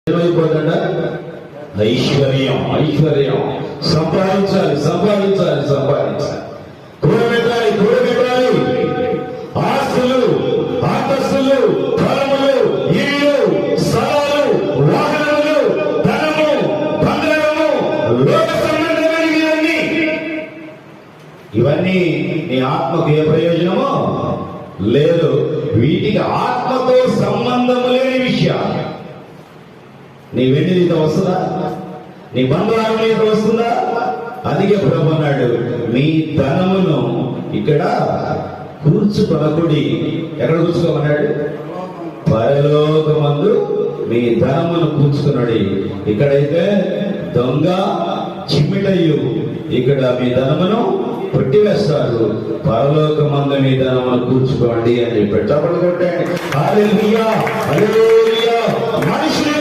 ఏమైపోతుందా? ఐశ్వర్యం ఐశ్వర్యం సంపాదించాలి సంపాదించాలి సంపాదించాలి, కూడబెట్టాలి కూడబెట్టాలి. ఆస్తులు అంతస్తులు ఫలములు ఇల్లు స్థలాలు వాహనములు ధనము బంగారము లోక సంబంధమైనవన్నీ, ఇవన్నీ నీ ఆత్మకు ఏ ప్రయోజనమో లేదు. వీటికి ఆత్మతో సంబంధము లేని విషయాలు. నీ వెండి నీతో వస్తుందా? నీ బంగారం నీతో వస్తుందా? అందుకే ప్రభు అన్నాడు, మీ ధనమును ఇక్కడ కూర్చుకొనకుడి. ఎక్కడ కూర్చుకోమన్నాడు? పరలోకమందు మీ ధనమును కూర్చుకున్నాడు. ఇక్కడైతే దొంగ చిమ్మిటయ్యు ఇక్కడ మీ ధనమును కొట్టివేస్తారు. పరలోకమందు మీ ధనమును కూర్చుకోండి అని చెప్పాడు. చప్పట్లు కొట్టండి. హల్లెలూయా హల్లెలూయా. మనుషుల